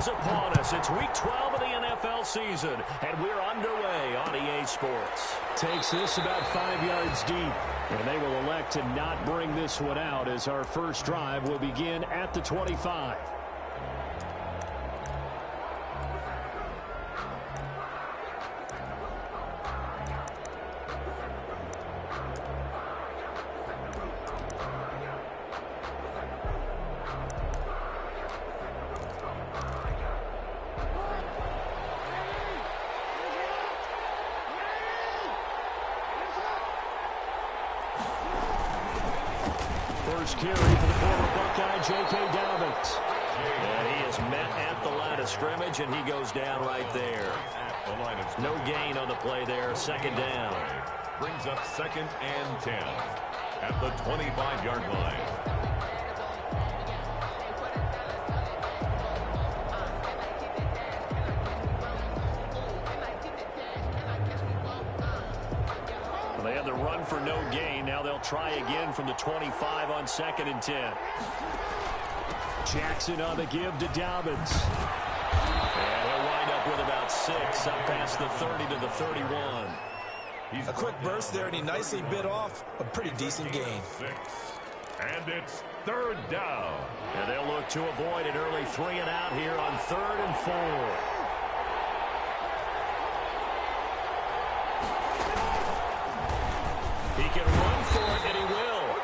Upon us. It's week 12 of the NFL season, and we're underway on EA Sports. Takes this about 5 yards deep, and they will elect to not bring this one out as our first drive will begin at the 25. First carry for the former Buckeye, J.K. Dobbins. And he is met at the line of scrimmage, and he goes down right there. No gain on the play there, second down. Brings up 2nd and 10 at the 25-yard line. They had the run for no gain. Now they'll try again from the 25 on 2nd and 10. Jackson on the give to Dobbins. And he'll wind up with about 6 up past the 30 to the 31. A quick burst there, and he nicely bit off a pretty decent gain. And it's 3rd down. And they'll look to avoid an early 3 and out here on 3rd and 4. He can run for it, and he will.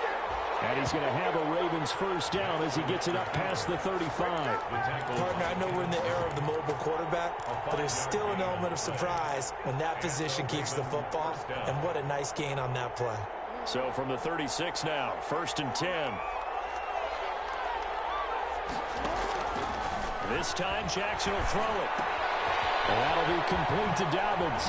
And he's going to have a Ravens first down as he gets it up past the 35. Partner, I know we're in the era of the mobile quarterback, but there's still an element of surprise when that position keeps the football. And what a nice gain on that play. So from the 36 now, 1st and 10. This time Jackson will throw it. And that'll be complete to Dobbins.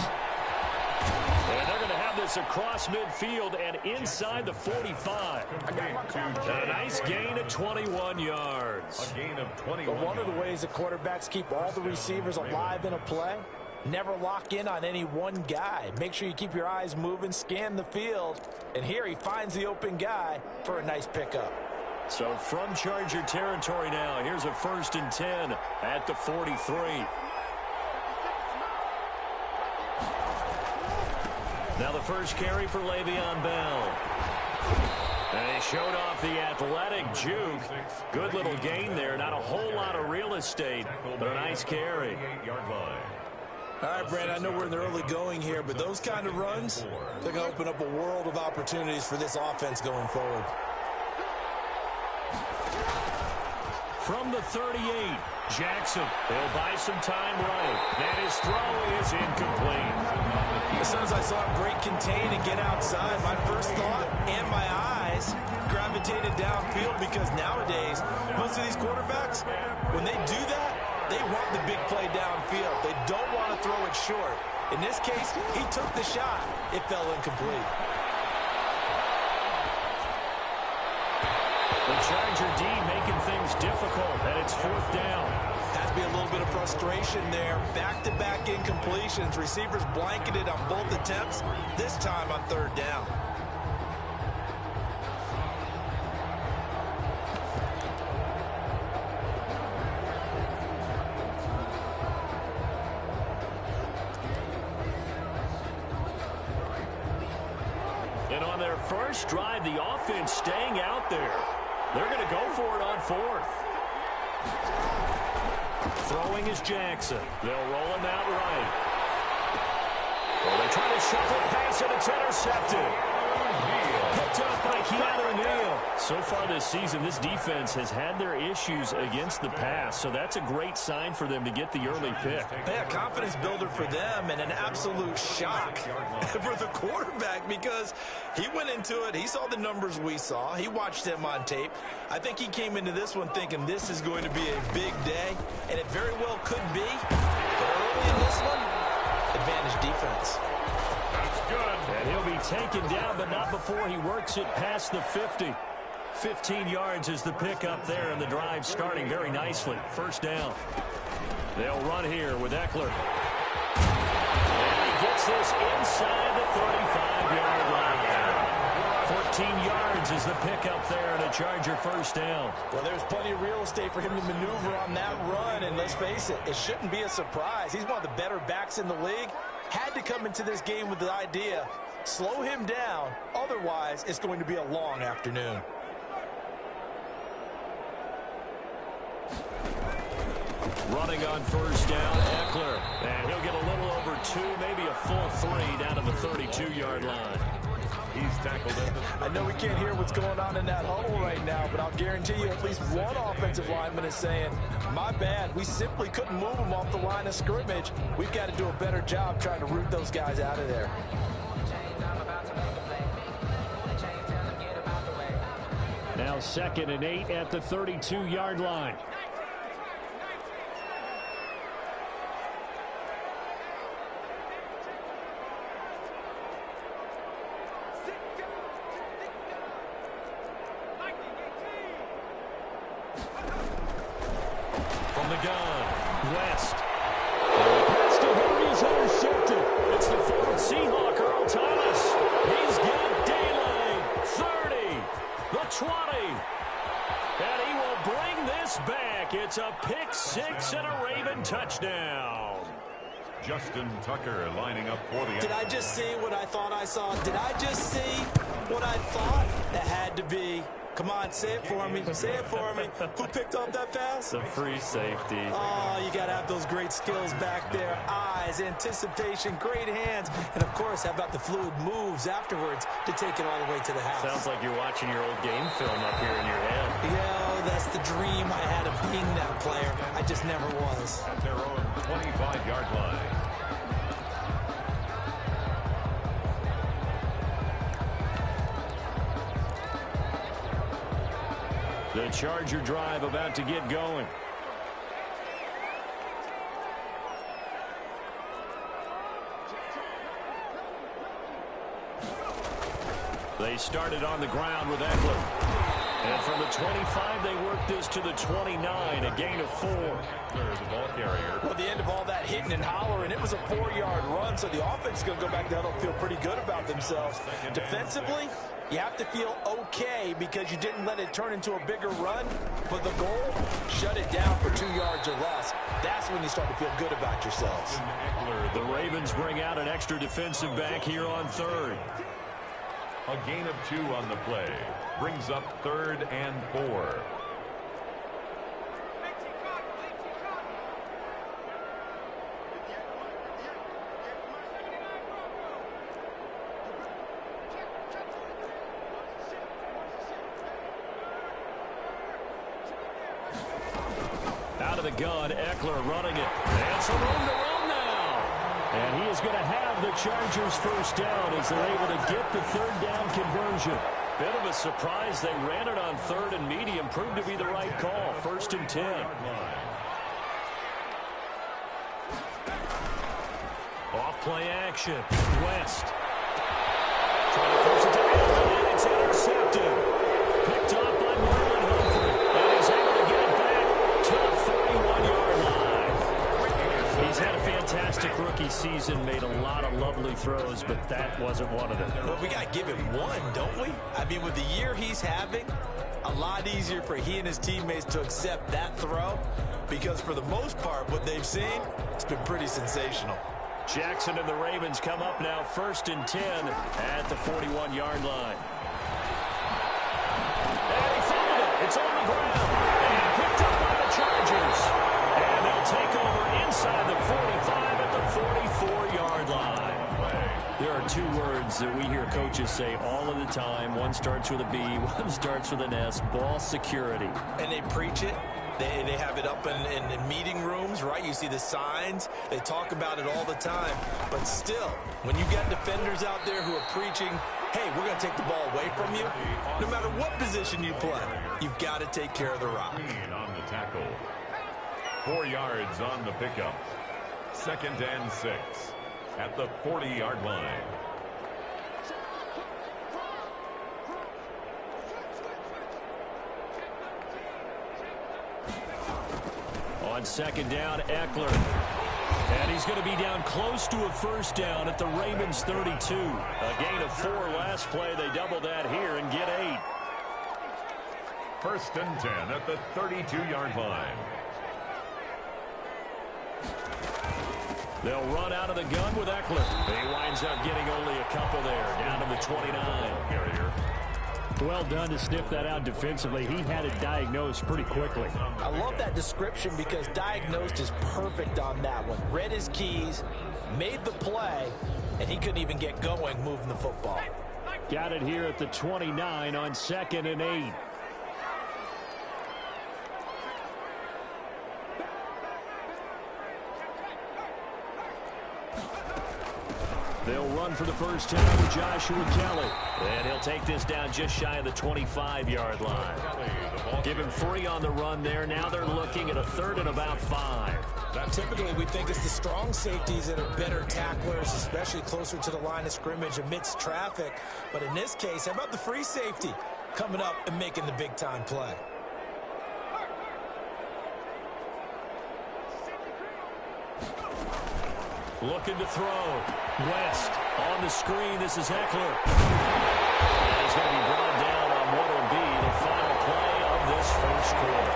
And they're going to have this across midfield and inside the 45. A nice gain of 21 yards. A gain of 21. But one of the ways that quarterbacks keep all the receivers alive in a play, never lock in on any one guy. Make sure you keep your eyes moving, scan the field. And here he finds the open guy for a nice pickup. So from Charger territory now, here's a 1st and 10 at the 43. Now the first carry for Le'Veon Bell. And he showed off the athletic juke. Good little gain there. Not a whole lot of real estate, but a nice carry. All right, Brad, I know we're in the early going here, but those kind of runs, they're going to open up a world of opportunities for this offense going forward. From the 38, Jackson. He'll buy some time right. And his throw is incomplete. As soon as I saw him break contain and get outside, my first thought and my eyes gravitated downfield, because nowadays, most of these quarterbacks, when they do that, they want the big play downfield. They don't want to throw it short. In this case, he took the shot. It fell incomplete. The Charger D making things difficult, and it's 4th down. Has to be a little bit of frustration there. Back-to-back incompletions. Receivers blanketed on both attempts, this time on 3rd down. And on their first drive, the offense staying out there. They're going to go for it on 4th. Throwing is Jackson. They'll roll him out right. Well, they try to shuffle pass, and it's intercepted. Picked up by Keanu Neal. So far this season, this defense has had their issues against the pass, so that's a great sign for them to get the early pick. Yeah, confidence builder for them, and an absolute shock for the quarterback, because he went into it. He saw the numbers we saw. He watched him on tape. I think he came into this one thinking this is going to be a big day, and it very well could be. But early in this one, advantage defense. That's good. And he'll be taken down, but not before he works it past the 50. 15 yards is the pickup there, and the drive starting very nicely. 1st down. They'll run here with Eckler. And he gets this inside the 35-yard line. 14 yards Ravens is the pickup there and a Charger first down. Well, there's plenty of real estate for him to maneuver on that run, and let's face it, it shouldn't be a surprise. He's one of the better backs in the league. Had to come into this game with the idea, slow him down, otherwise it's going to be a long afternoon. Running on first down, Eckler. And he'll get a little over 2, maybe a full 3 down to the 32-yard line. He's tackled at the... I know we can't hear what's going on in that huddle right now, but I'll guarantee you at least one offensive lineman is saying, my bad, we simply couldn't move them off the line of scrimmage. We've got to do a better job trying to root those guys out of there. Now 2nd and 8 at the 32-yard line. From the gun, West. Pass to him, he's intercepted. It's the former Seahawk, Earl Thomas. He's got daylight. 30, the 20. And he will bring this back. It's a pick 6 and a Raven touchdown. Justin Tucker lining up for the... Did I just see what I thought I saw? Did I just see what I thought? That had to be. Come on, say it for me. Say it for me. Who picked up that pass? The free safety. Oh, you got to have those great skills back there. Eyes, anticipation, great hands. And, of course, how about the fluid moves afterwards to take it all the way to the house? Sounds like you're watching your old game film up here in your head. Yeah, that's the dream I had of being that player. I just never was. At their own 25-yard line. The Charger drive about to get going. They started on the ground with Eckler. And from the 25, they worked this to the 29, a gain of 4. There's the ball carrier. Well, the end of all that hitting and hollering, it was a 4-yard run, so the offense is going to go back there and feel pretty good about themselves. Defensively, you have to feel okay because you didn't let it turn into a bigger run, but the goal, shut it down for 2 yards or less. That's when you start to feel good about yourselves. The Ravens bring out an extra defensive back here on 3rd. A gain of 2 on the play. Brings up 3rd and 4. Out of the gun, Eckler running it. And some room to run now. And he is going to have the Chargers first down as they're able to get the 3rd down conversion. Bit of a surprise. They ran it on 3rd and medium. Proved to be the right call. 1st and 10. Off play action. West. Trying to force it to Allen, and it's intercepted. Picked up by Marlon Humphrey. And he's able to get it back to the 41-yard line. He's had a fantastic rookie season, made a lot of lovely throws, but that wasn't one of them. Well, we got to give him one, don't we? I mean, with the year he's having, a lot easier for he and his teammates to accept that throw because for the most part, what they've seen, it's been pretty sensational. Jackson and the Ravens come up now 1st and 10 at the 41-yard line. And he fouled it. It's on the ground. And picked up by the Chargers. And they'll take over inside the 45 at the 44-yard line. There are 2 words that we hear coaches say all of the time. One starts with a B, one starts with an S. Ball security. And they preach it. They have it up in meeting rooms, right? You see the signs. They talk about it all the time. But still, when you got defenders out there who are preaching, hey, we're going to take the ball away from you, no matter what position you play, you've got to take care of the rock. On the tackle. 4 yards on the pickup. 2nd and 6 at the 40-yard line. On 2nd down, Eckler. And he's going to be down close to a first down at the Ravens 32. A gain of 4 last play. They double that here and get 8. First and 10 at the 32-yard line. They'll run out of the gun with Eckler. He winds up getting only a couple there, down to the 29. Well done to sniff that out defensively. He had it diagnosed pretty quickly. I love that description because diagnosed is perfect on that one. Read his keys, made the play, and he couldn't even get going moving the football. Got it here at the 29 on 2nd and 8. They'll run for the first time with Joshua Kelly. And he'll take this down just shy of the 25-yard line. Give him 3 on the run there. Now they're looking at a 3rd and about 5. Typically, we think it's the strong safeties that are better tacklers, especially closer to the line of scrimmage amidst traffic. But in this case, how about the free safety coming up and making the big-time play? Looking to throw. West on the screen. This is Eckler. And he's going to be brought down on what will be the final play of this first quarter.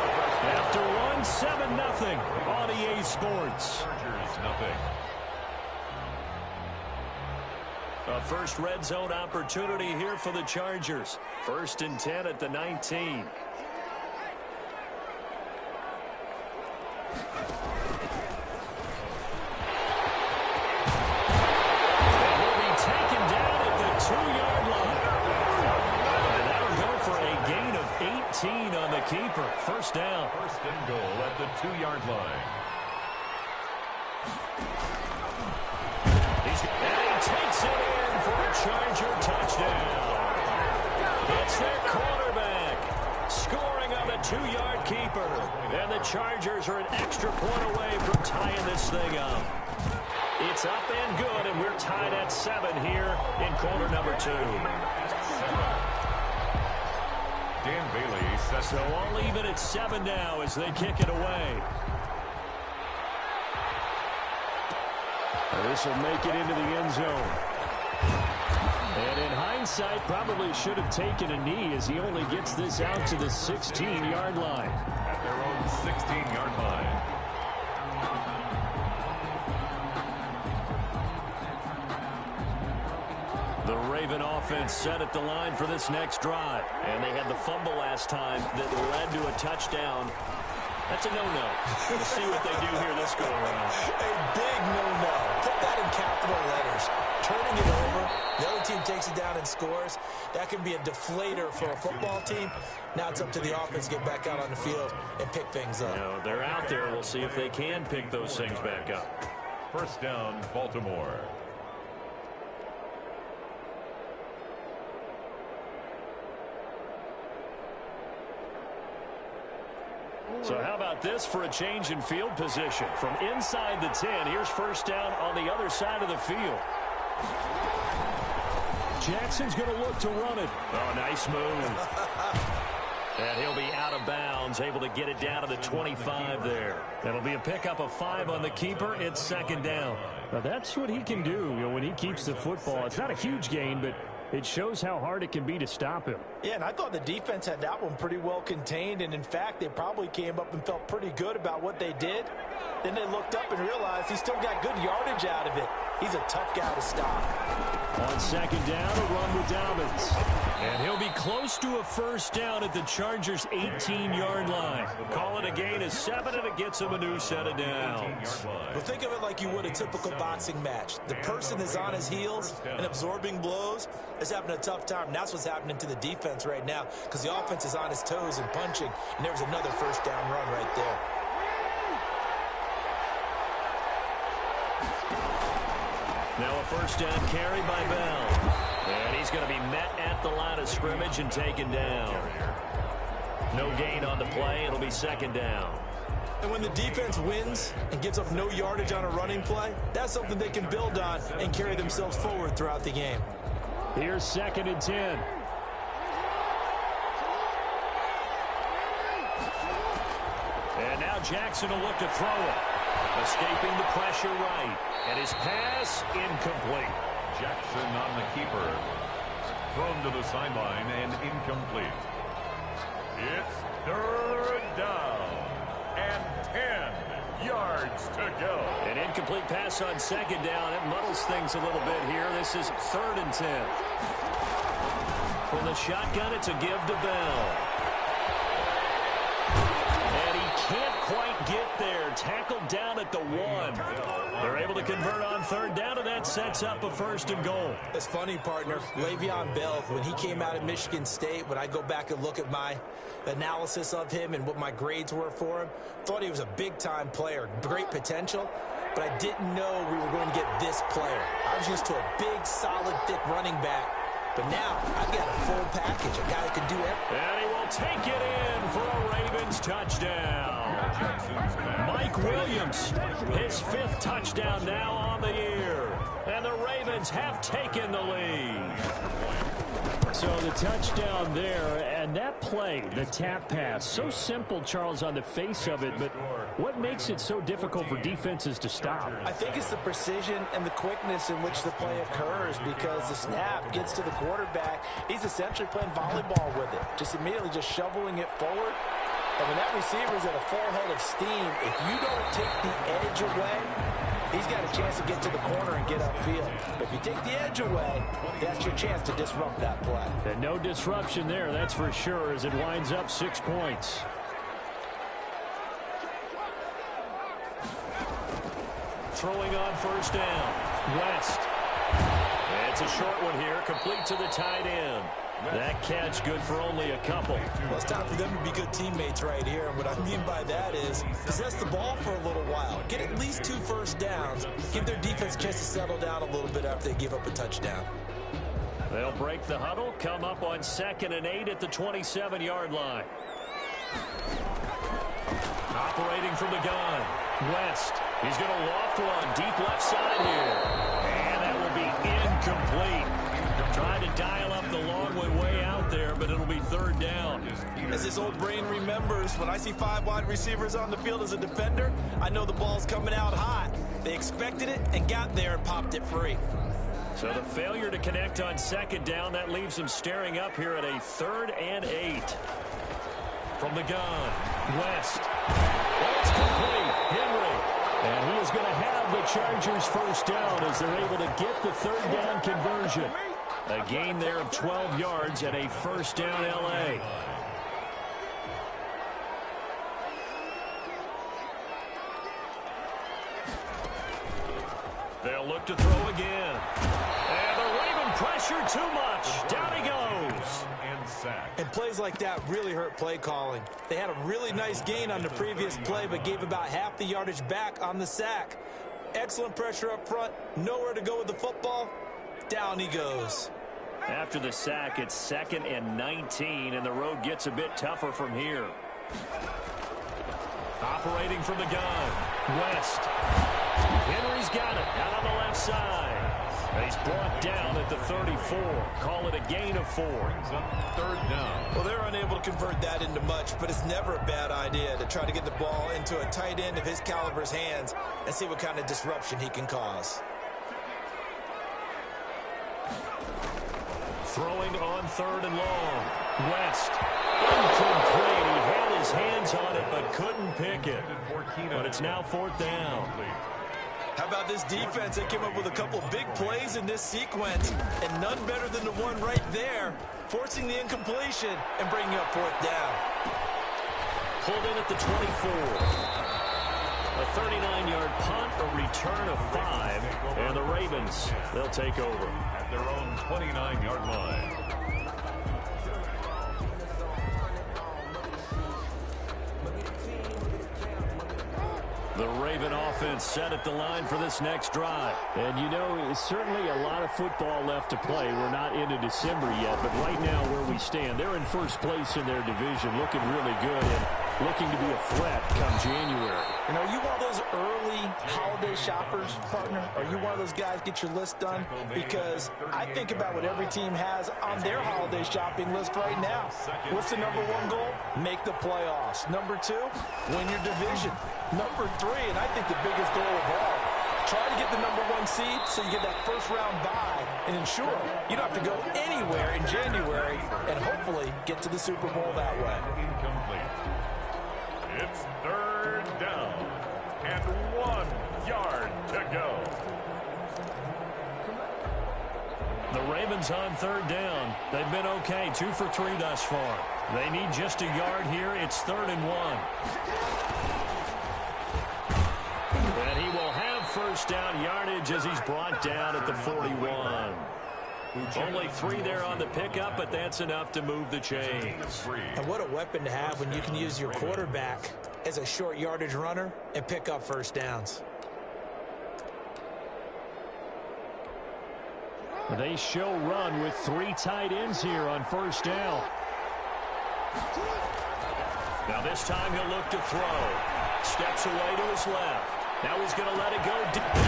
After one, 7-0 on EA Sports. Chargers, nothing. A first red zone opportunity here for the Chargers. 1st and 10 at the 19. On the keeper. First down. First and goal at the 2-yard line. And he takes it in for a Charger touchdown. It's their quarterback scoring on the 2-yard keeper. And the Chargers are an extra point away from tying this thing up. It's up and good, and we're tied at 7 here in quarter number 2. Dan Bailey sets. So all even at 7 now as they kick it away. This will make it into the end zone. And in hindsight, probably should have taken a knee as he only gets this out to the 16-yard line. At their own 16-yard line. The Raven offense set at the line for this next drive. And they had the fumble last time that led to a touchdown. That's a no-no. We'll see what they do here this go-around. A big no-no. Put that in capital letters. Turning it over, the other team takes it down and scores. That can be a deflator for a football team. Now it's up to the offense to get back out on the field and pick things up. You know, they're out there. We'll see if they can pick those things back up. First down, Baltimore. So how about this for a change in field position? From inside the 10, here's first down on the other side of the field. Jackson's going to look to run it. Oh, nice move. And he'll be out of bounds, able to get it down to the 25 there. That'll be a pickup of 5 on the keeper. It's second down. Now that's what he can do, you know, when he keeps the football. It's not a huge gain, but it shows how hard it can be to stop him. Yeah, and I thought the defense had that one pretty well contained, and in fact, they probably came up and felt pretty good about what they did. Then they looked up and realized he still got good yardage out of it. He's a tough guy to stop. On second down, a run with Dobbins. And he'll be close to a first down at the Chargers' 18-yard line. Call it a gain of 7, and it gets him a new set of downs. But think of it like you would a typical boxing match. The person is on his heels and absorbing blows is having a tough time. And that's what's happening to the defense right now because the offense is on his toes and punching. And there's another first down run right there. Now a first down carry by Bell. And he's going to be met at the line of scrimmage and taken down. No gain on the play. It'll be second down. And when the defense wins and gives up no yardage on a running play, that's something they can build on and carry themselves forward throughout the game. Here's second and 10. And now Jackson will look to throw it. Escaping the pressure right. And his pass incomplete. Jackson on the keeper. Thrown to the sideline and incomplete. It's third down and 10 yards to go. An incomplete pass on second down. It muddles things a little bit here. This is 3rd and 10. From the shotgun, it's a give to Bell. And he can't quite get there. Tackled down at the 1. They're able to convert on 3rd down, and that sets up a 1st and goal. It's funny, partner. Le'Veon Bell, when he came out of Michigan State, when I go back and look at my analysis of him and what my grades were for him, thought he was a big-time player, great potential, but I didn't know we were going to get this player. I was used to a big, solid, thick running back. But now, I've got a full package, a guy that can do everything. And he will take it in for a Ravens touchdown. Mike Williams, his 5th touchdown now on the year. And the Ravens have taken the lead. So the touchdown there, and that play, the tap pass, so simple, Charles, on the face of it, but what makes it so difficult for defenses to stop? I think it's the precision and the quickness in which the play occurs, because the snap gets to the quarterback. He's essentially playing volleyball with it, just immediately just shoveling it forward. And when that receiver's at a full head of steam, if you don't take the edge away, he's got a chance to get to the corner and get upfield. But if you take the edge away, that's your chance to disrupt that play. And no disruption there, that's for sure, as it winds up 6 points. Throwing on 1st down. West. It's a short one here, complete to the tight end. That catch good for only a couple. Well, it's time for them to be good teammates right here. And what I mean by that is possess the ball for a little while. Get at least 2 first downs. Give their defense a chance to settle down a little bit after they give up a touchdown. They'll break the huddle, come up on 2nd and 8 at the 27-yard line. Operating from the gun. West. He's going to loft one deep left side here. And that will be incomplete. Trying to dial up the long way out there, but it'll be 3rd down. As his old brain remembers, when I see 5 wide receivers on the field as a defender, I know the ball's coming out hot. They expected it and got there and popped it free. So the failure to connect on 2nd down, that leaves him staring up here at a 3rd and 8. From the gun, West. That's complete. Henry. And he is going to have the Chargers 1st down as they're able to get the 3rd down conversion. A gain there of 12 yards and a 1st down L.A. They'll look to throw again. And the Raven pressure too much. Down he goes. And plays like that really hurt play calling. They had a really nice gain on the previous play, but gave about half the yardage back on the sack. Excellent pressure up front. Nowhere to go with the football. Down he goes. After the sack, it's 2nd and 19, and the road gets a bit tougher from here. Operating from the gun. West. Henry's got it out on the left side. He's brought down at the 34. Call it a gain of 4. 3rd down. Well, they're unable to convert that into much, but it's never a bad idea to try to get the ball into a tight end of his caliber's hands and see what kind of disruption he can cause. Throwing on 3rd and long. West. Incomplete. He had his hands on it but couldn't pick it. But it's now 4th down. How about this defense? They came up with a couple big plays in this sequence, and none better than the one right there, forcing the incompletion and bringing up 4th down. Pulled in at the 24. A 39-yard punt, a return of 5, and the Ravens, they'll take over At their own 29-yard line. The Raven offense set at the line for this next drive. And you know, it's certainly a lot of football left to play. We're not into December yet, but right now where we stand, they're in 1st place in their division, looking really good and looking to be a threat come January. And are you one of those early holiday shoppers, partner? Are you one of those guys get your list done? Because I think about what every team has on their holiday shopping list right now. What's the number 1 goal? Make the playoffs. Number 2, win your division. Number 3, and I think the biggest goal of all, try to get the #1 seed, so you get that first-round bye and ensure you don't have to go anywhere in January and hopefully get to the Super Bowl that way. Incomplete. It's 3rd down and 1 yard to go. The Ravens on 3rd down. They've been okay, 2 for 3 thus far. They need just a yard here. It's 3rd and 1. And he will have first down yardage as he's brought down at the 41. Only 3 there on the pickup, but that's enough to move the chains. And what a weapon to have when you can use your quarterback as a short yardage runner and pick up first downs. They show run with 3 tight ends here on first down. Now this time he'll look to throw. Steps away to his left. Now he's going to let it go.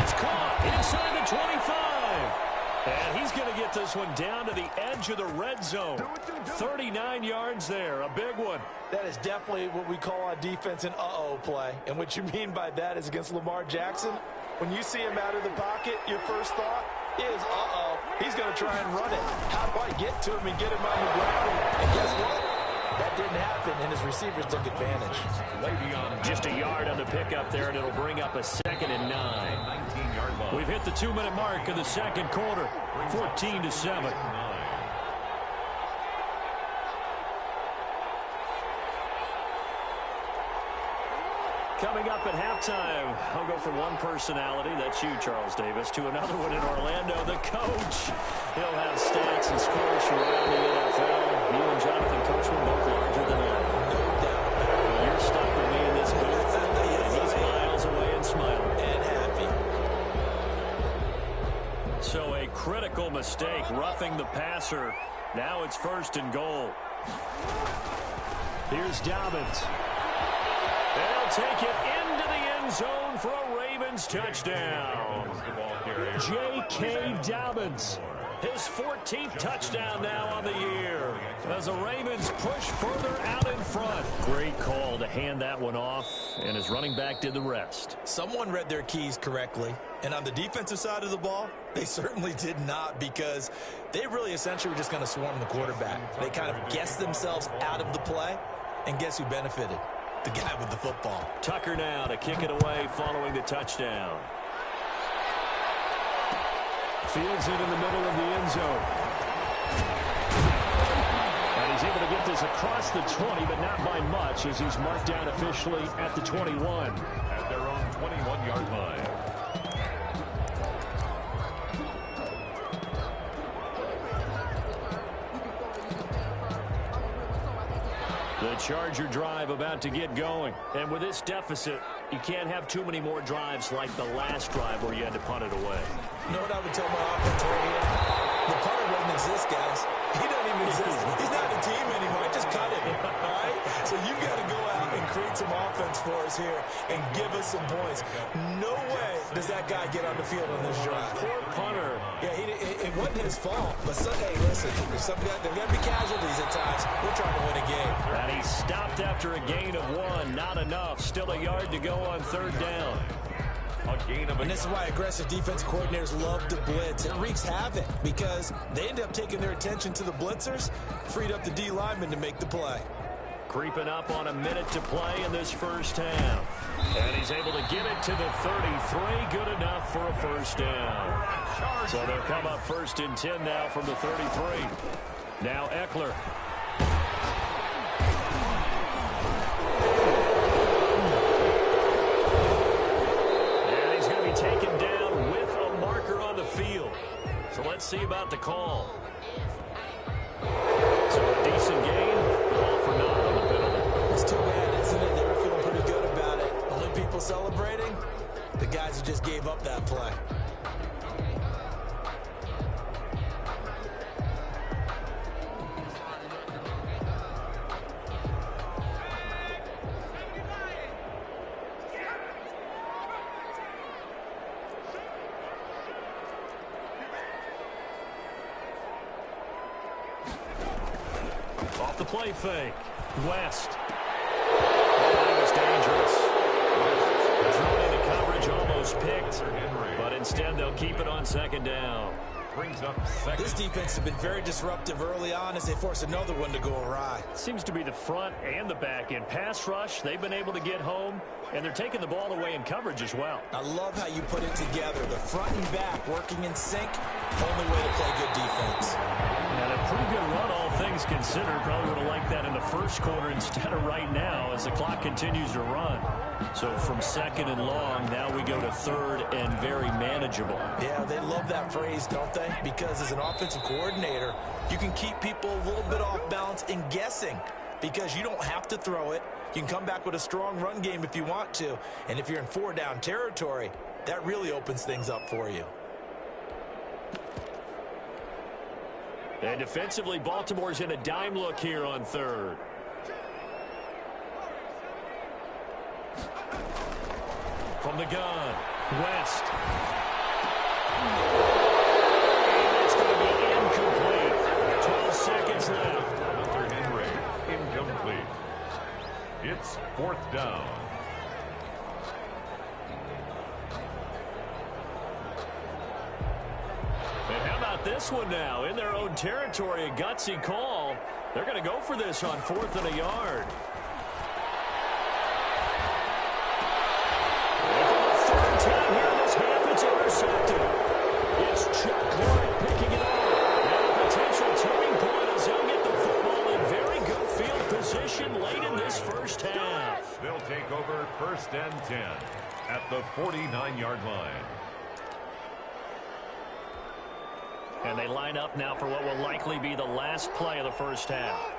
It's caught inside the 25. And he's going to get this one down to the edge of the red zone. 39 yards there, a big one. That is definitely what we call on defense an uh-oh play. And what you mean by that is against Lamar Jackson, when you see him out of the pocket, your first thought is, uh-oh, he's going to try and run it. How do I get to him and get him on the ground? And guess what? That didn't happen, and his receivers took advantage. Just a yard on the pickup there, and it'll bring up a 2nd and 9. We've hit the 2-minute mark of the second quarter, 14-7. Coming up at halftime, I'll go from one personality, that's you, Charles Davis, to another one in Orlando, the coach. He'll have stats and scores from around the NFL. You and Jonathan Coachman both larger than life. No doubt. You're stuck with me in this booth, and he's miles away and smiling. And happy. So a critical mistake, roughing the passer. Now it's 1st and goal. Here's Dobbins. They'll take it into the end zone for a Ravens touchdown. J.K. Dobbins. His 14th touchdown now on the year as the Ravens push further out in front. Great call to hand that one off, and his running back did the rest. Someone read their keys correctly, and on the defensive side of the ball, they certainly did not, because they really essentially were just going to swarm the quarterback. They kind of guessed themselves out of the play, and guess who benefited? The guy with the football. Tucker now to kick it away following the touchdown. Fields it in the middle of the end zone. And he's able to get this across the 20, but not by much, as he's marked down officially at the 21. At their own 21-yard line. The Charger drive about to get going. And with this deficit, you can't have too many more drives like the last drive where you had to punt it away. You know what I would tell my offense right here? The punter doesn't exist, guys. He doesn't even exist. He's not a team anymore. Just cut him, all right? So you've got to go out and create some offense for us here and give us some points. No way does that guy get on the field on this drive. Poor punter. Yeah, it wasn't his fault. But, hey, listen, there's got to be casualties at times. We're trying to win a game. And he stopped after a gain of 1. Not enough. Still a yard to go on 3rd down. And this is why aggressive defense coordinators love to blitz. It wreaks havoc because they end up taking their attention to the blitzers, freed up the D lineman to make the play. Creeping up on a minute to play in this first half. And he's able to get it to the 33. Good enough for a first down. So they'll come up 1st and 10 now from the 33. Now Eckler. Taken down with a marker on the field. So let's see about the call. So a decent gain, all for naught on the penalty. It's too bad, isn't it? They were feeling pretty good about it. Only people celebrating, the guys who just gave up that play. Off the play fake. West. That was dangerous. Thrown into coverage almost almost picked, but instead they'll keep it on second down. Brings up second. This defense has been very disruptive early on as they force another one to go awry. Seems to be the front and the back end. Pass rush, they've been able to get home, and they're taking the ball away in coverage as well. I love how you put it together. The front and back working in sync. Only way to play good defense. And a pretty good run, all things considered. Probably would have liked that in the first quarter instead of right now as the clock continues to run. So from second and long, now we go to third and very manageable. Yeah, they love that phrase, don't they? Because as an offensive coordinator, you can keep people a little bit off balance and guessing because you don't have to throw it. You can come back with a strong run game if you want to. And if you're in 4-down territory, that really opens things up for you. And defensively, Baltimore's in a dime look here on third. From the gun, West. It's going to be incomplete. 12 seconds left. Hunter Henry, incomplete. It's 4th down. And how about this one now? In their own territory, a gutsy call. They're going to go for this on 4th and a yard. Time here in this half, it's intercepted. It's Chuck Clark picking it up. And a potential turning point as he'll get the football in very good field position late in this first half. They'll take over 1st and 10 at the 49-yard line. And they line up now for what will likely be the last play of the first half.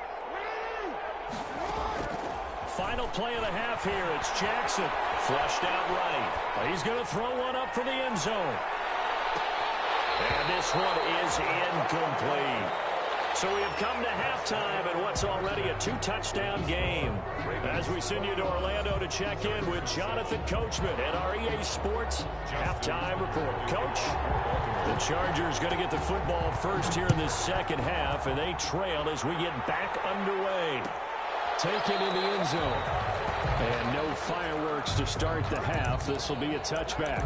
Final play of the half here. It's Jackson. Flushed out right. He's going to throw one up for the end zone. And this one is incomplete. So we have come to halftime in what's already a 2-touchdown game. As we send you to Orlando to check in with Jonathan Coachman at our EA Sports Halftime Report. Coach, the Chargers going to get the football first here in this second half, and they trail as we get back underway. Taken in the end zone. And no fireworks to start the half. This will be a touchback.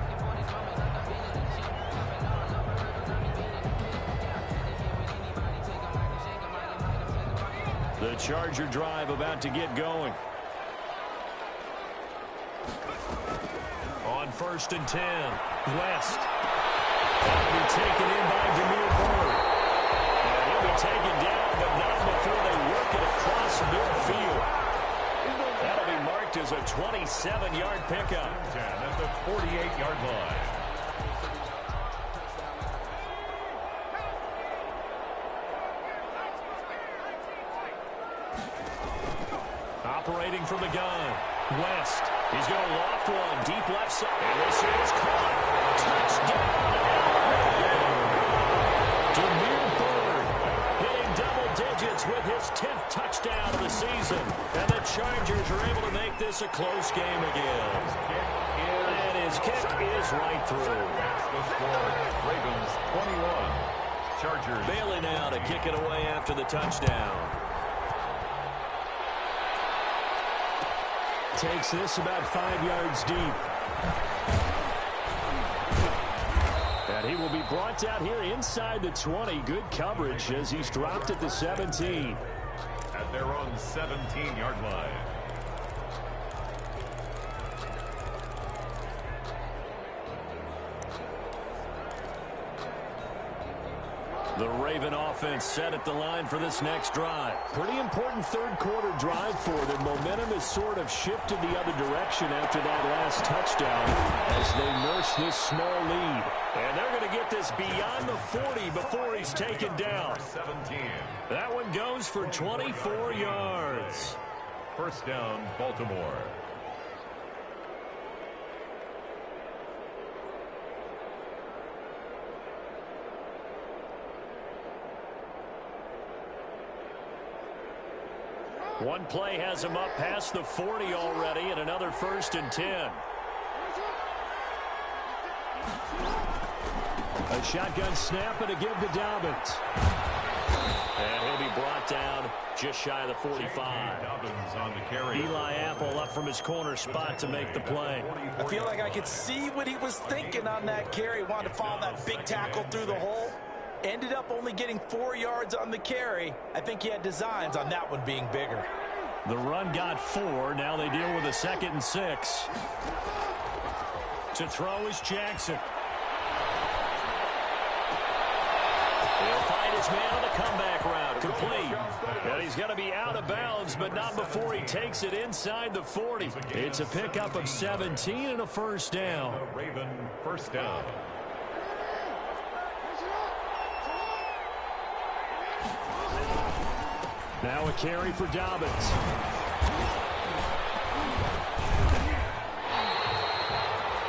The Charger drive about to get going. On 1st and 10, West. That'll be taken in by Demir Bird. And he'll be taken down, but not before they work it across midfield. That'll be marked as a 27-yard pickup. At the 48-yard line. Operating from the gun, West. He's going to loft one deep left side. And this is caught. Touchdown, Demir Bird hitting double digits with his 10th touchdown of the season. And the Chargers are able to make this a close game again. And his kick is right through. That's the score. Ravens 21. Chargers. Bailey now to kick it away after the touchdown. Takes this about 5 yards deep. And he will be brought down here inside the 20. Good coverage as he's dropped at the 17. At their own 17-yard line. The Raven offense set at the line for this next drive. Pretty important third quarter drive for them. Momentum has sort of shifted the other direction after that last touchdown as they nurse this small lead. And they're going to get this beyond the 40 before he's taken down. 17. That one goes for 24 yards. 1st down, Baltimore. One play has him up past the 40 already, and another 1st and 10. A shotgun snap and a give to Dobbins. And he'll be brought down just shy of the 45. Dobbins on the carry. Eli Apple up from his corner spot to make the play. I feel like I could see what he was thinking on that carry. Wanted to follow that big tackle through the hole. Ended up only getting 4 yards on the carry. I think he had designs on that one being bigger. The run got 4. Now they deal with a 2nd and 6. To throw is Jackson. He'll find his man on the comeback route. Complete. And he's going to be out of bounds, but not before he takes it inside the 40. It's a pickup of 17 and a first down. Raven first down. Now a carry for Dobbins.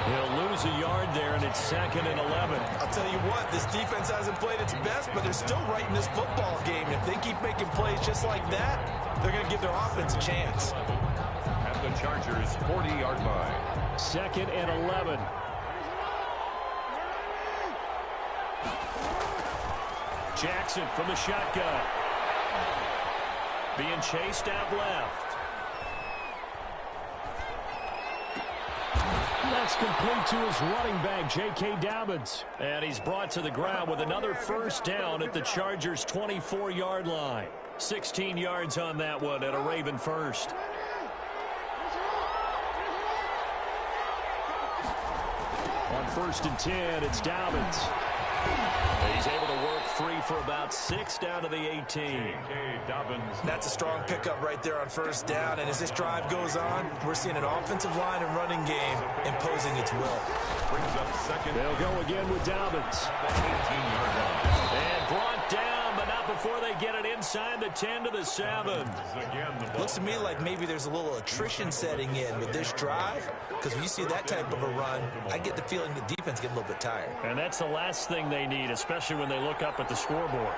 He'll lose a yard there, and it's 2nd and 11. I'll tell you what, this defense hasn't played its best, but they're still right in this football game. If they keep making plays just like that, they're going to give their offense a chance. At the Chargers' 40-yard line. 2nd and 11. Jackson from the shotgun. Being chased out left. That's complete to his running back, J.K. Dobbins. And he's brought to the ground with another first down at the Chargers' 24-yard line. 16 yards on that one at a Raven first. On 1st and 10, it's Dobbins. And he's able to work free for about 6 down to the 18. That's a strong pickup right there on first down. And as this drive goes on, we're seeing an offensive line and running game imposing its will. Brings up 2nd. They'll go again with Dobbins. 18-yard line. And brought down, but not before they get it inside the 10 to the 7. Looks to me like maybe there's a little attrition setting in with this drive, because when you see that type of a run, I get the feeling the defense get a little bit tired. And that's the last thing they need, especially when they look up at the scoreboard.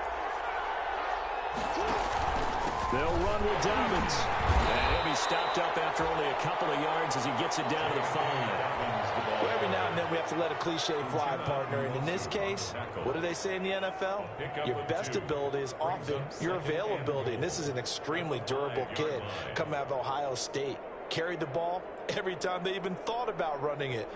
They'll run with Dobbins. And he'll be stopped up after only a couple of yards as he gets it down to the 5. Well, every now and then we have to let a cliche fly, partner. And in this case, what do they say in the NFL? Your best ability is often your availability. And this is an extremely durable kid coming out of Ohio State. Carried the ball every time they even thought about running it.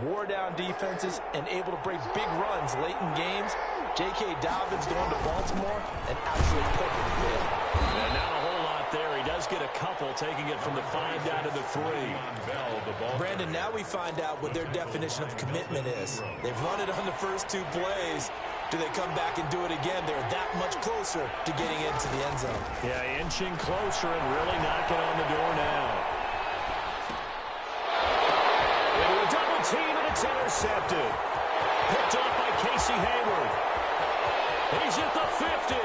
Wore down defenses and able to break big runs late in games. J.K. Dobbins going to Baltimore, an absolute perfect fit. And not a whole lot there. He does get a couple, taking it from the 5 down to the 3. Brandon, now we find out what their definition of commitment is. They've run it on the first 2 plays. Do they come back and do it again? They're that much closer to getting into the end zone. Yeah, inching closer and really knocking on the door now. Into a double team, and it's intercepted. Picked off by Casey Hayward. He's at the 50,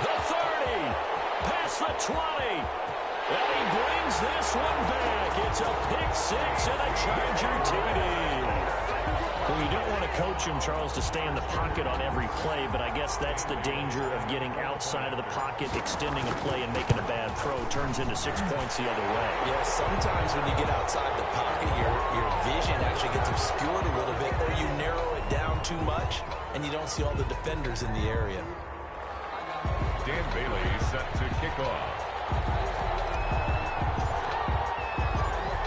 the 30, past the 20, and he brings this one back. It's a pick 6 and a Charger TD. Well, you don't want to coach him, Charles, to stay in the pocket on every play, but I guess that's the danger of getting outside of the pocket, extending a play, and making a bad throw. Turns into 6 points the other way. Yeah, sometimes when you get outside the pocket, your vision actually gets obscured a little bit, or you narrow it down too much, and you don't see all the defenders in the area. Dan Bailey set to kick off.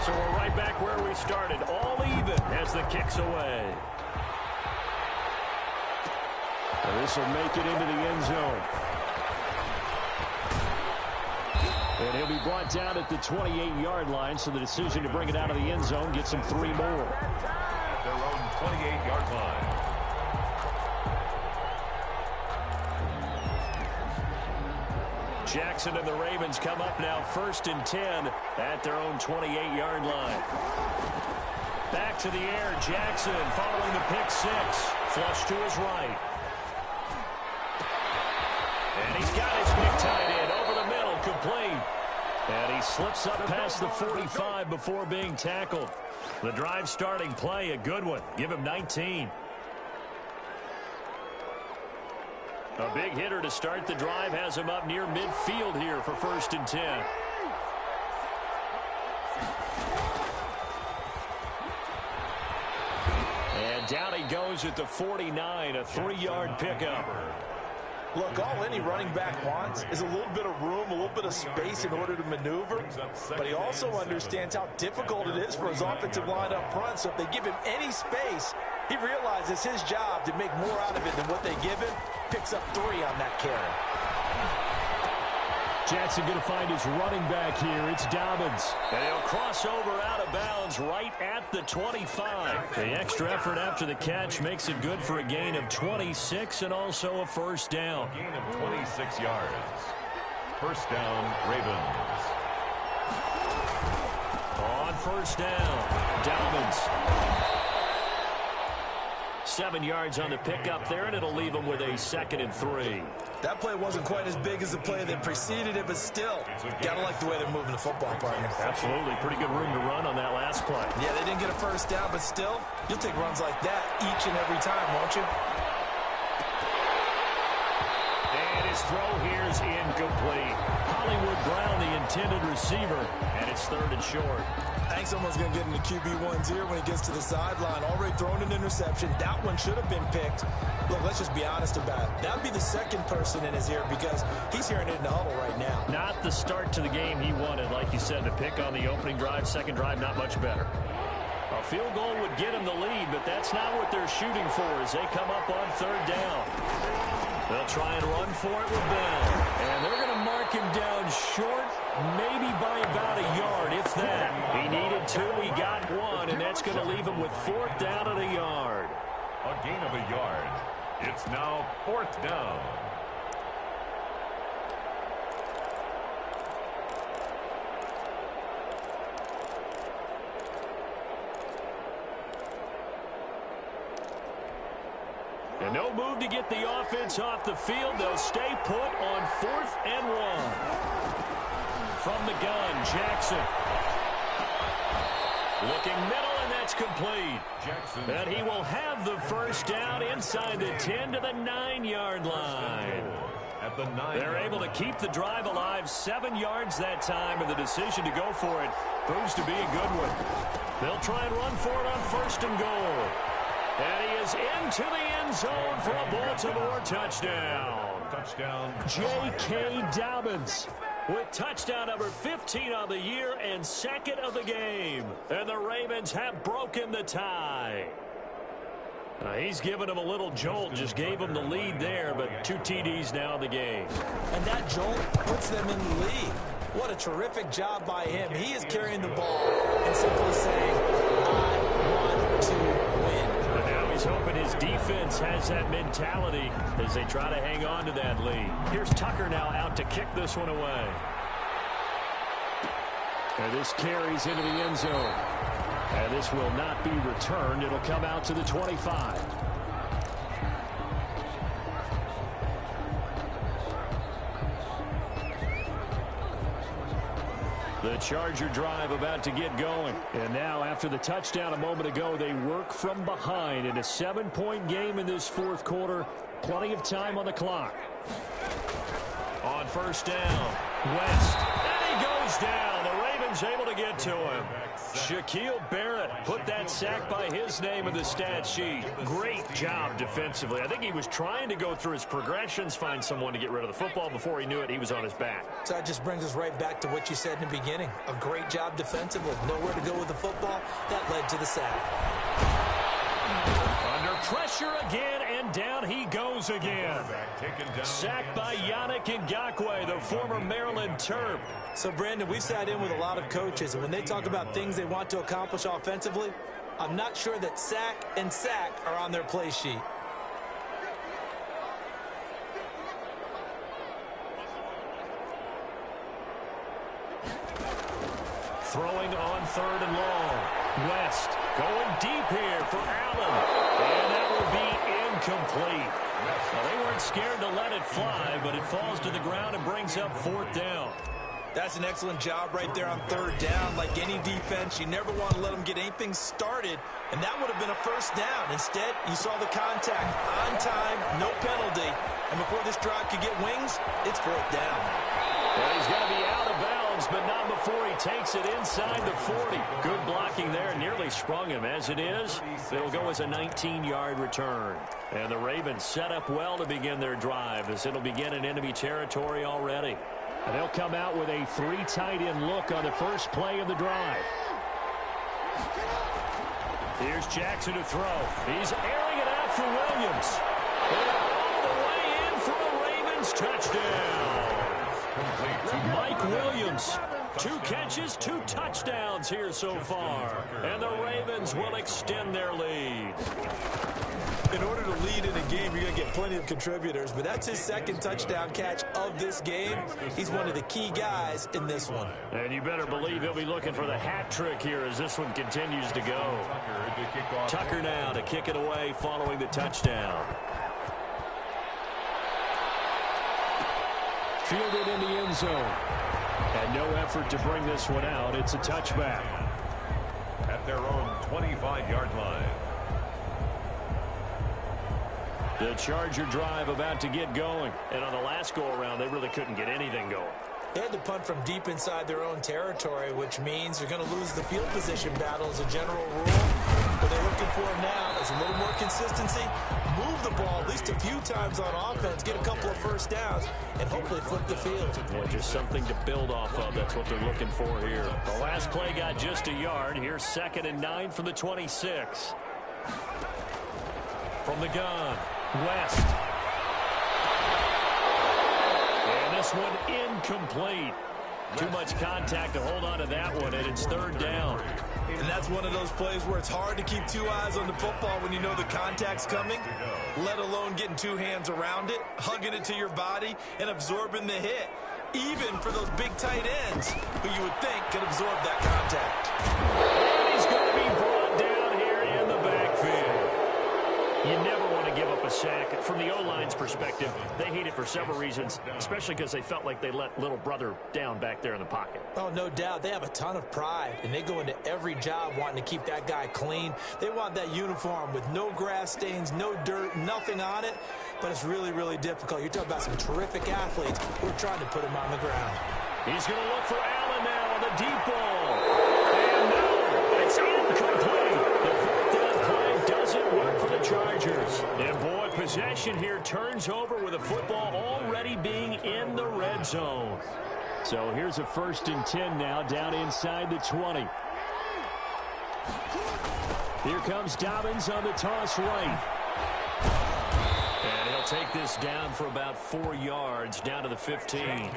So we're right back where we started, all even as the kick's away. And this will make it into the end zone. And he'll be brought down at the 28-yard line, so the decision to bring it out of the end zone gets him 3 more. At their own 28-yard line. Jackson and the Ravens come up now 1st and 10 at their own 28-yard line. Back to the air, Jackson following the pick 6. Flush to his right. And he's got his big tight end over the middle, complete. And he slips up past the 45 before being tackled. The drive starting play, a good one. Give him 19. A big hitter to start the drive has him up near midfield here for 1st and 10. And down he goes at the 49, a 3-yard pickup. Look, all any running back wants is a little bit of room, a little bit of space in order to maneuver, but he also understands how difficult it is for his offensive line up front, so if they give him any space, he realizes his job to make more out of it than what they give him, picks up 3 on that carry. Jackson going to find his running back here. It's Dobbins. And he'll cross over out of bounds right at the 25. The extra effort after the catch makes it good for a gain of 26 and also a first down. A gain of 26 yards. First down, Ravens. On first down, Dobbins. 7 yards on the pickup there, and it'll leave him with a 2nd and 3. That play wasn't quite as big as the play that preceded it, but still, gotta like the way they're moving the football, partner. Absolutely. Pretty good room to run on that last play. Yeah, they didn't get a first down, but still, you'll take runs like that each and every time, won't you? And his throw here is incomplete. Hollywood Brown, the intended receiver, and it's 3rd and short. I think someone's going to get into QB1's ear when he gets to the sideline. Already thrown an interception. That one should have been picked. Look, let's just be honest about it. That would be the second person in his ear because he's hearing it in the huddle right now. Not the start to the game he wanted. Like you said, the pick on the opening drive, second drive, not much better. A field goal would get him the lead, but that's not what they're shooting for as they come up on 3rd down. They'll try and run for it with Bell. And they're going to mark him down short, maybe by about a yard, if that. He needed 2, he got 1, and that's going to leave him with 4th down and a yard. A gain of a yard. It's now 4th down. And no move to get the offense off the field. They'll stay put on 4th and 1. From the gun, Jackson. Looking middle, and that's complete. Jackson. And he will have the first down inside the 10 to the 9-yard line. At the 9. They're able to keep the drive alive, 7 yards that time, and the decision to go for it proves to be a good one. They'll try and run for it on 1st and goal. And he is into the end zone for a Baltimore touchdown. Touchdown. J.K. Dobbins with touchdown number 15 on the year and 2nd of the game. And the Ravens have broken the tie. He's given him a little jolt, just gave him the lead there, but 2 TDs now in the game. And that jolt puts them in the lead. What a terrific job by him. He is carrying the ball and simply saying, I want to win. But now he's hoping his defense has that mentality as they try to hang on to that lead. Here's Tucker now out to kick this one away. And this carries into the end zone. And this will not be returned. It'll come out to the 25. The Charger drive about to get going. And now, after the touchdown a moment ago, they work from behind in a 7-point game in this 4th quarter. Plenty of time on the clock. On first down, West. And he goes down. The Ravens able to get to him. Shaquille Barrett put that sack by his name in the stat sheet. Great job defensively. I think he was trying to go through his progressions, find someone to get rid of the football. Before he knew it, he was on his back. So that just brings us right back to what you said in the beginning. A great job defensively. Nowhere to go with the football. That led to the sack. Under pressure again, and down he goes again. Sacked by Yannick Ngakoue, the former Maryland Terp. So, Brandon, we've sat in with a lot of coaches, and when they talk about things they want to accomplish offensively, I'm not sure that sack and sack are on their play sheet. Throwing on 3rd and long. West going deep here for Allen. And that will be incomplete. Well, they weren't scared to let it fly, but it falls to the ground and brings up 4th down. That's an excellent job right there on 3rd down. Like any defense, you never want to let them get anything started, and that would have been a first down. Instead, you saw the contact on time, no penalty, and before this drive could get wings, it's 4th down. Well, he's going to be out of bounds Ravens, but not before he takes it inside the 40. Good blocking there, nearly sprung him. As it is, it'll go as a 19-yard return. And the Ravens set up well to begin their drive, as it'll begin in enemy territory already. And they'll come out with a 3 tight end look on the first play of the drive. Here's Jackson to throw. He's airing it out for Williams. And all the way in for a Ravens touchdown. Mike Williams, 2 catches, 2 touchdowns here so far. And the Ravens will extend their lead. In order to lead in a game, you're going to get plenty of contributors, but that's his 2nd touchdown catch of this game. He's one of the key guys in this one. And you better believe he'll be looking for the hat trick here as this one continues to go. Tucker now to kick it away following the touchdown. Fielded in the end zone. And no effort to bring this one out. It's a touchback. At their own 25-yard line. The Charger drive about to get going. And on the last go-around, they really couldn't get anything going. They had to punt from deep inside their own territory, which means they're going to lose the field position battle as a general rule. What they're looking for now is a little more consistency, move the ball at least a few times on offense, get a couple of first downs, and hopefully flip the field. Yeah, just something to build off of. That's what they're looking for here. The last play got just a yard. Here's 2nd and 9 from the 26. From the gun, West. And this one incomplete. Too much contact to hold on to that one, and it's 3rd down. And that's one of those plays where it's hard to keep 2 eyes on the football when you know the contact's coming, let alone getting 2 hands around it, hugging it to your body, and absorbing the hit, even for those big tight ends who you would think could absorb that contact. And he's going to be brought down here in the backfield. You never want to give up a sack. From the O-line's perspective, they hate it for several reasons, especially because they felt like they let little brother down back there in the pocket. Oh, no doubt. They have a ton of pride, and they go into every job wanting to keep that guy clean. They want that uniform with no grass stains, no dirt, nothing on it, but it's really, really difficult. You're talking about some terrific athletes who are trying to put him on the ground. He's going to look for Allen now on the deep ball. And no, it's incomplete. The 4th down play doesn't work for the Chargers. And boy, possession here turns over with the football already being in the red zone. So here's a 1st and 10 now down inside the 20. Here comes Dobbins on the toss right. And he'll take this down for about 4 yards down to the 15.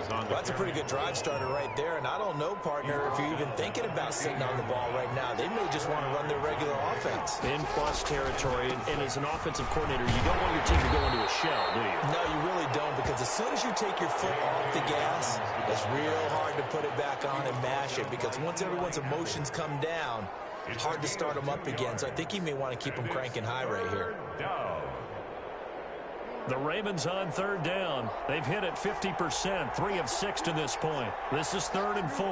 Well, that's a pretty good drive starter right there. And I don't know, partner, if you're even thinking about sitting on the ball right now. They may just want to run their regular offense. In plus territory. And as an offensive coordinator, you don't want your team to go into a shell, do you? No, you really don't, because as soon as you take your foot off the gas, it's real hard to put it back on and mash it, because once everyone's emotions come down, it's hard to start them up again. So I think he may want to keep them cranking high right here. The Ravens on 3rd down. They've hit it 50%, 3 of 6 to this point. This is 3rd and 4.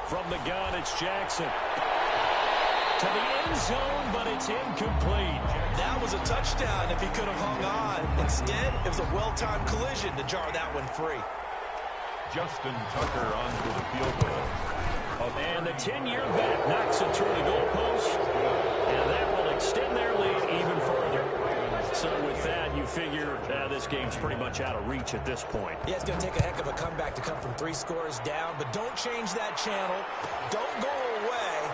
From the gun, it's Jackson. To the end zone, but it's incomplete. That was a touchdown if he could have hung on. Instead, it was a well-timed collision to jar that one free. Justin Tucker onto the field goal. And the 10-year vet knocks it through the goalpost. And that will extend their lead even further. So with that, you figure this game's pretty much out of reach at this point. Yeah, it's going to take a heck of a comeback to come from 3 scores down, but don't change that channel. Don't go away.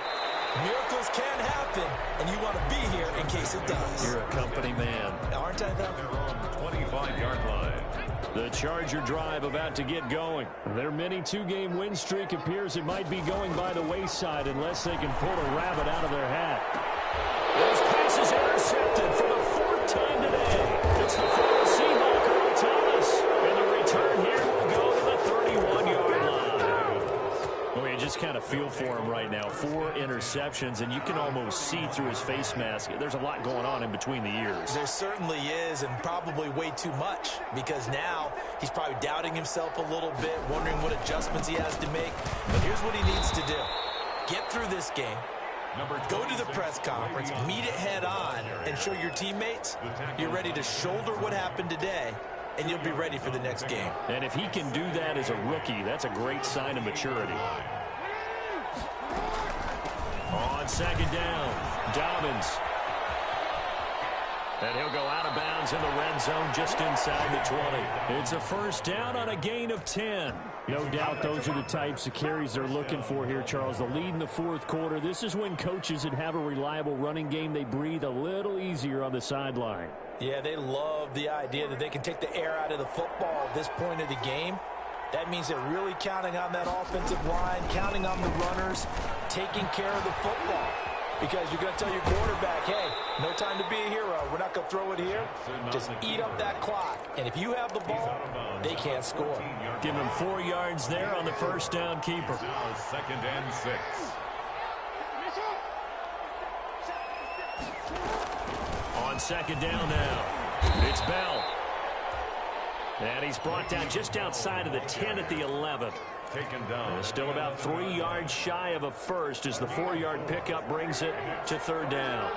Miracles can happen, and you want to be here in case it does. You're a company man. Aren't I, though? Their own 25-yard line. The Charger drive about to get going. Their mini 2-game win streak appears it might be going by the wayside unless they can pull a rabbit out of their hat. This pass is intercepted for the 4th time today. It's the former Seahawk, Earl Thomas. And the return here will go to the 31-yard line. Well, you just kind of feel for him right now. 4 interceptions, and you can almost see through his face mask. There's a lot going on in between the ears. There certainly is, and probably way too much, because now he's probably doubting himself a little bit, wondering what adjustments he has to make. But here's what he needs to do. Get through this game. Go to the press conference, meet it head on, and show your teammates you're ready to shoulder what happened today and you'll be ready for the next game. And if he can do that as a rookie, that's a great sign of maturity. On second down, Dobbins. And he'll go out of bounds in the red zone just inside the 20. It's a first down on a gain of 10. No doubt those are the types of carries they're looking for here, Charles. The lead in the fourth quarter. This is when coaches that have a reliable running game, they breathe a little easier on the sideline. Yeah, they love the idea that they can take the air out of the football at this point of the game. That means they're really counting on that offensive line, counting on the runners, taking care of the football. Because you're going to tell your quarterback, hey, no time to be a hero. We're not going to throw it here. Just eat up that clock. And if you have the ball, they can't score. Give him 4 yards there on the first down keeper. Second and 6. On second down now, it's Bell. And he's brought down just outside of the 10 at the 11. Taken down. Still about 3 yards shy of a first as the 4-yard pickup brings it to third down.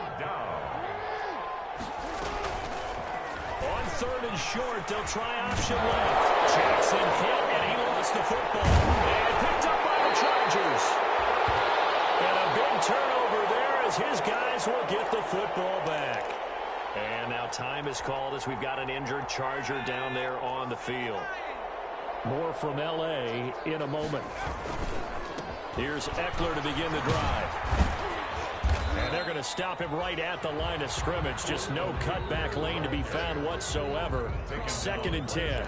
On third and short, they'll try option left. Jackson hit, and he lost the football. And picked up by the Chargers. And a big turnover there as his guys will get the football back. And now time is called as we've got an injured Charger down there on the field. More from L.A. in a moment. Here's Eckler to begin the drive. And they're going to stop him right at the line of scrimmage. Just no cutback lane to be found whatsoever. Second and 10.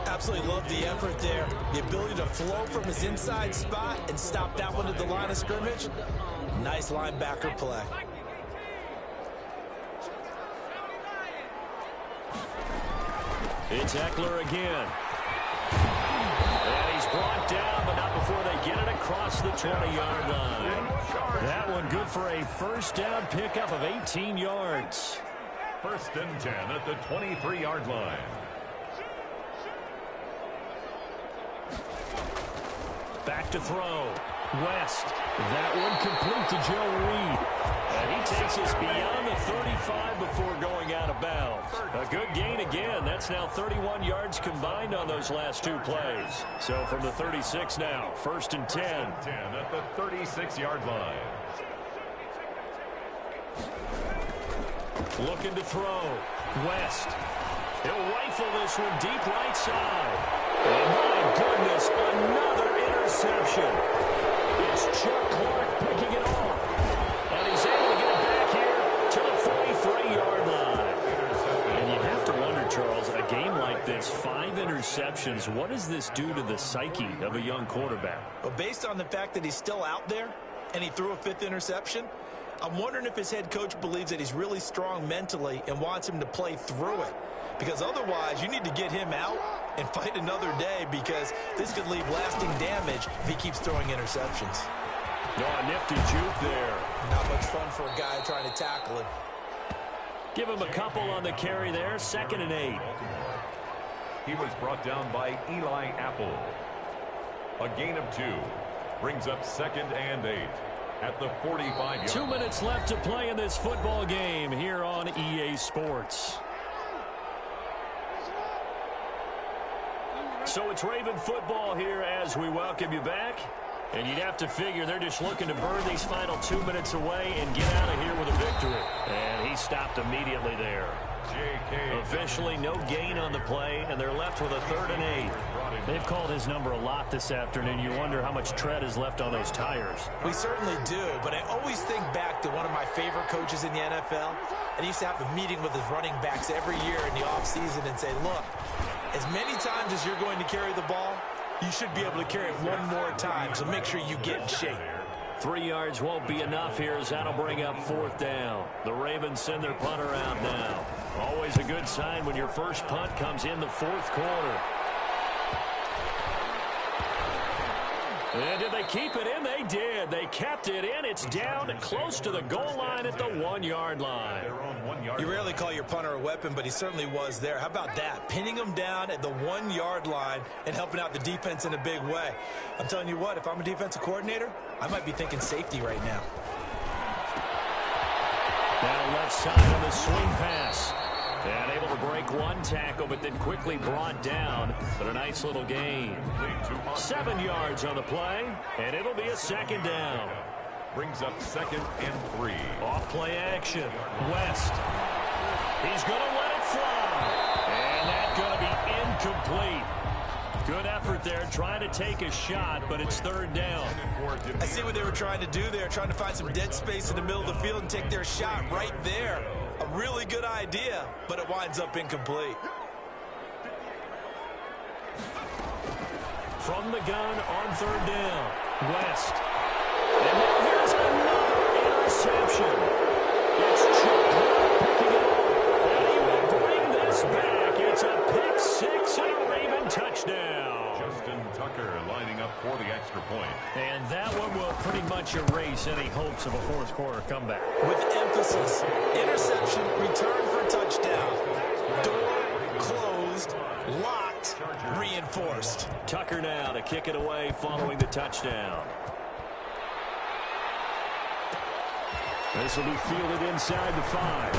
Absolutely love the effort there. The ability to flow from his inside spot and stop that one at the line of scrimmage. Nice linebacker play. It's Eckler again. And he's brought down, but not before they get it across the 20-yard line. That one good for a first down pickup of 18 yards. First and 10 at the 23-yard line. Back to throw. West. That one complete to Joe Reed. And he takes us beyond the 35 before going out of bounds. A good gain again. That's now 31 yards combined on those last 2 plays. So from the 36 now, first and 10. 10 at the 36-yard line. Looking to throw. West. He'll rifle this one deep right side. And my goodness, another interception. It's Chuck Clark picking it off. And he's able to get it back here to the 43-yard line. And you have to wonder, Charles, a game like this, 5 interceptions, what does this do to the psyche of a young quarterback? Well, based on the fact that he's still out there and he threw a 5th interception, I'm wondering if his head coach believes that he's really strong mentally and wants him to play through it. Because otherwise, you need to get him out and fight another day, because this could leave lasting damage if he keeps throwing interceptions. Oh, nifty juke there. Not much fun for a guy trying to tackle him. Give him a couple on the carry there. Second and 8. He was brought down by Eli Apple. A gain of 2 brings up second and 8 at the 45-yard. 2 minutes left to play in this football game here on EA Sports. So it's Raven football here as we welcome you back. And you'd have to figure they're just looking to burn these final 2 minutes away and get out of here with a victory. And he stopped immediately there. Officially no gain on the play, and they're left with a 3rd and 8. They've called his number a lot this afternoon. You wonder how much tread is left on those tires. We certainly do, but I always think back to one of my favorite coaches in the NFL. And he used to have a meeting with his running backs every year in the offseason and say, look, as many times as you're going to carry the ball, you should be able to carry it one more time, so make sure you get in shape. 3 yards won't be enough here as that'll bring up 4th down. The Ravens send their punter out now. Always a good sign when your first punt comes in the 4th quarter. And did they keep it in? They did. They kept it in. It's down close to the goal line at the 1-yard line. You rarely call your punter a weapon, but he certainly was there. How about that? Pinning him down at the 1-yard line and helping out the defense in a big way. I'm telling you what, if I'm a defensive coordinator, I might be thinking safety right now. Now left side on the swing pass. And able to break one tackle, but then quickly brought down. But a nice little gain. 7 yards on the play, and it'll be a second down. Brings up 2nd and 3. Off play action. West. He's going to let it fly. And that's going to be incomplete. Good effort there, trying to take a shot, but it's 3rd down. I see what they were trying to do there, trying to find some dead space in the middle of the field and take their shot right there. A really good idea, but it winds up incomplete. From the gun on 3rd down, West. And now here's another interception. It's Chuck picking it up, and he will bring this back. It's a pick 6 and a Raven touchdown. Justin Tucker lining up for the extra point. And that one will pretty much erase any hopes of a fourth-quarter comeback. With emphasis, interception, return for a touchdown. Door closed, locked, reinforced. Tucker now to kick it away following the touchdown. This will be fielded inside the 5.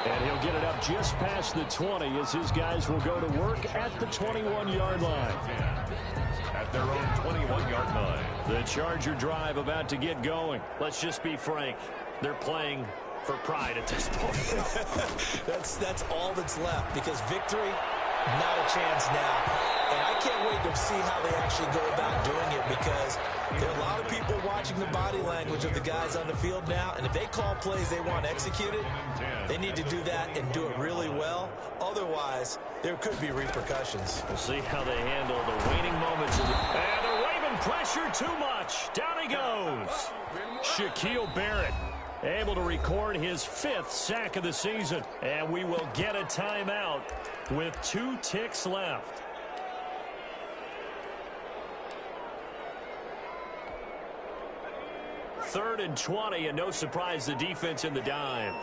And he'll get it up just past the 20 as his guys will go to work at the 21-yard line. At their own 21-yard line. The Charger drive about to get going. Let's just be frank. They're playing for pride at this point. That's all that's left, because victory, not a chance now. And I can't wait to see how they actually go about doing it, because there are a lot of people watching the body language of the guys on the field now, and if they call plays they want executed, they need to do that and do it really well. Otherwise, there could be repercussions. We'll see how they handle the waning moments. And the Raven pressure too much. Down he goes. Shaquille Barrett able to record his 5th sack of the season. And we will get a timeout with 2 ticks left. Third and 20, and no surprise, the defense in the dime.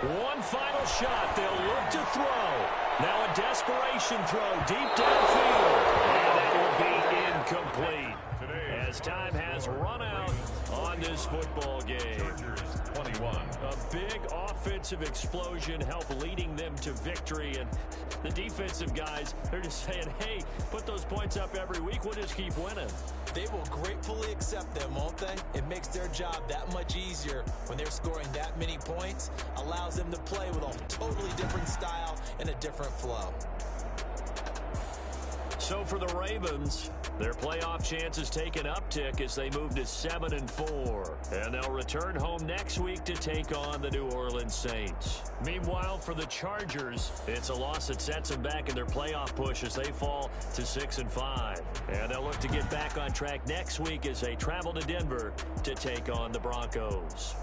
One final shot. They'll look to throw. Now a desperation throw deep downfield. And it will be incomplete as time has run out on this football game. 21. A big offensive explosion helped leading them to victory. And the defensive guys, they're just saying, hey, put those points up every week. We'll just keep winning. They will gratefully accept them, won't they? It makes their job that much easier when they're scoring that many points. Allows them to play with a totally different style and a different flow. So for the Ravens, their playoff chances take an uptick as they move to 7-4. And they'll return home next week to take on the New Orleans Saints. Meanwhile, for the Chargers, it's a loss that sets them back in their playoff push as they fall to 6-5. And they'll look to get back on track next week as they travel to Denver to take on the Broncos.